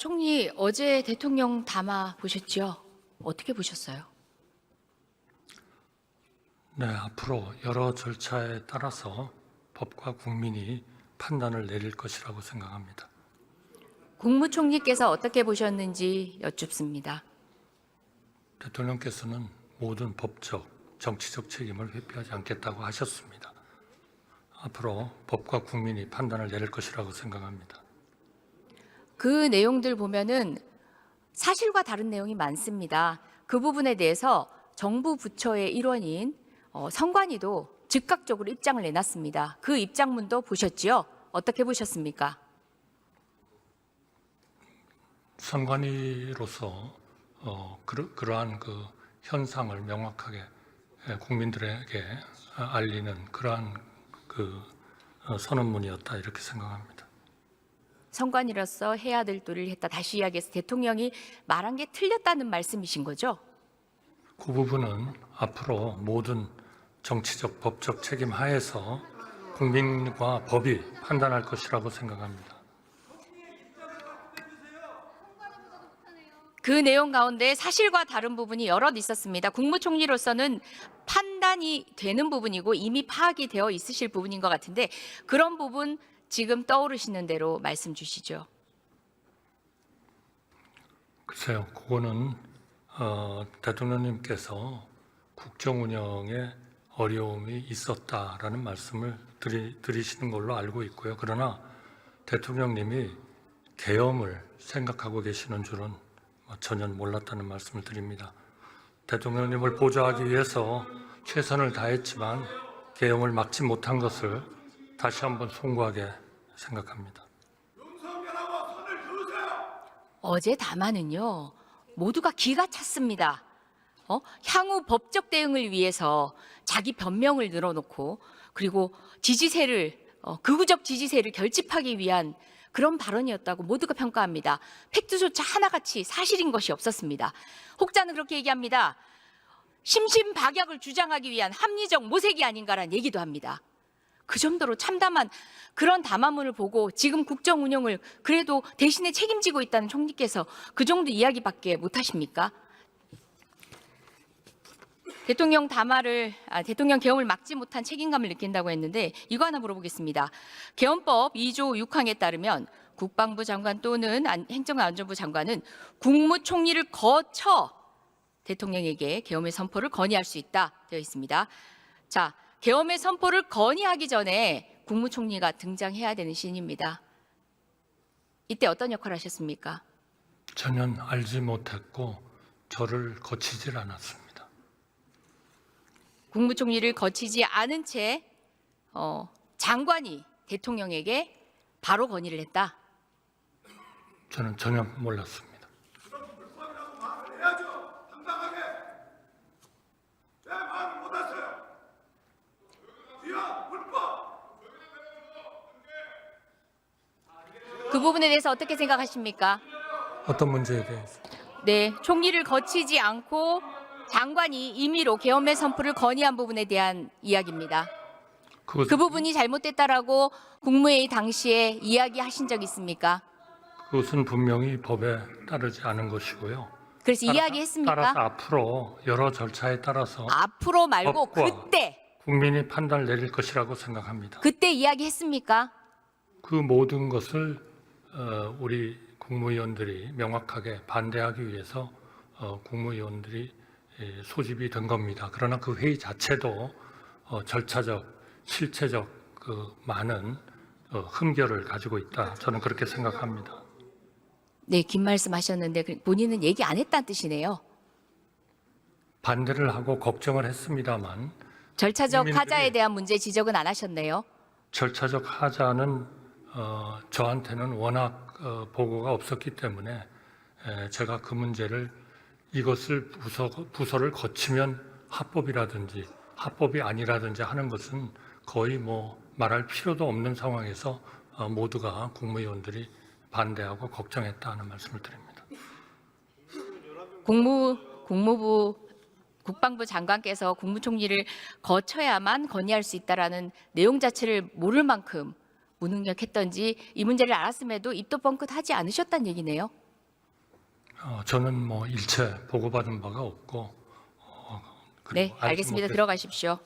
총리, 어제 대통령 담화 보셨죠? 어떻게 보셨어요? 네, 앞으로 여러 절차에 따라서 법과 국민이 판단을 내릴 것이라고 생각합니다. 국무총리께서 어떻게 보셨는지 여쭙습니다. 대통령께서는 모든 법적, 정치적 책임을 회피하지 않겠다고 하셨습니다. 앞으로 법과 국민이 판단을 내릴 것이라고 생각합니다. 그 내용들 보면은 사실과 다른 내용이 많습니다. 그 부분에 대해서 정부 부처의 일원인 선관위도 즉각적으로 입장을 내놨습니다. 그 입장문도 보셨지요? 어떻게 보셨습니까? 선관위로서 그러한 그 현상을 명확하게 국민들에게 알리는 그러한 그 선언문이었다 이렇게 생각합니다. 선관위로서 해야 될 도리를 했다. 다시 이야기해서 대통령이 말한 게 틀렸다는 말씀이신 거죠? 그 부분은 앞으로 모든 정치적, 법적 책임 하에서 국민과 법이 판단할 것이라고 생각합니다. 그 내용 가운데 사실과 다른 부분이 여럿 있었습니다. 국무총리로서는 판단이 되는 부분이고 이미 파악이 되어 있으실 부분인 것 같은데 그런 부분 지금 떠오르시는 대로 말씀 주시죠. 글쎄요, 그거는 대통령님께서 국정 운영에 어려움이 있었다라는 말씀을 드리시는 걸로 알고 있고요. 그러나 대통령님이 계엄을 생각하고 계시는 줄은 전혀 몰랐다는 말씀을 드립니다. 대통령님을 보좌하기 위해서 최선을 다했지만 계엄을 막지 못한 것을 다시 한번 송구하게 생각합니다. 어제 담화는요, 모두가 기가 찼습니다. 향후 법적 대응을 위해서 자기 변명을 늘어놓고 그리고 지지세를 극우적 지지세를 결집하기 위한 그런 발언이었다고 모두가 평가합니다. 팩트조차 하나같이 사실인 것이 없었습니다. 혹자는 그렇게 얘기합니다. 심신박약을 주장하기 위한 합리적 모색이 아닌가라는 얘기도 합니다. 그 정도로 참담한 그런 담화문을 보고 지금 국정 운영을 그래도 대신에 책임지고 있다는 총리께서 그 정도 이야기밖에 못하십니까? 대통령 계엄을 막지 못한 책임감을 느낀다고 했는데 이거 하나 물어보겠습니다. 계엄법 2조 6항에 따르면 국방부 장관 또는 행정안전부 장관은 국무총리를 거쳐 대통령에게 계엄의 선포를 건의할 수 있다 되어 있습니다. 자, 계엄의 선포를 건의하기 전에 국무총리가 등장해야 되는 시인입니다. 이때 어떤 역할을 하셨습니까? 전혀 알지 못했고 저를 거치질 않았습니다. 국무총리를 거치지 않은 채 장관이 대통령에게 바로 건의를 했다. 저는 전혀 몰랐습니다. 그 부분에 대해서 어떻게 생각하십니까? 어떤 문제에 대해서? 네, 총리를 거치지 않고 장관이 임의로 계엄의 선포를 건의한 부분에 대한 이야기입니다. 그 부분이 잘못됐다라고 국무회의 당시에 이야기하신 적 있습니까? 그것은 분명히 법에 따르지 않은 것이고요. 그래서 이야기했습니까? 따라서 앞으로 여러 절차에 따라서 앞으로 말고 법과 그때 국민이 판단을 내릴 것이라고 생각합니다. 그때 이야기했습니까? 그 모든 것을 우리 국무위원들이 명확하게 반대하기 위해서 국무위원들이 소집이 된 겁니다. 그러나 그 회의 자체도 절차적, 실체적 그 많은 흠결을 가지고 있다. 저는 그렇게 생각합니다. 네, 긴 말씀하셨는데 본인은 얘기 안 했다는 뜻이네요. 반대를 하고 걱정을 했습니다만 절차적 국민들이- 하자에 대한 문제 지적은 안 하셨네요. 절차적 하자는 저한테는 워낙 보고가 없었기 때문에 제가 그 문제를 이것을 부서를 거치면 합법이라든지 합법이 아니라든지 하는 것은 거의 말할 필요도 없는 상황에서 모두가 국무위원들이 반대하고 걱정했다는 말씀을 드립니다. 국무부 국방부 장관께서 국무총리를 거쳐야만 건의할 수 있다라는 내용 자체를 모를 만큼 무능력했던지 이 문제를 알았음에도 입도 뻥끗하지 않으셨다는 얘기네요. 저는 뭐 일체 보고받은 바가 없고 그리고 네, 알지 알겠습니다. 못해서 들어가십시오.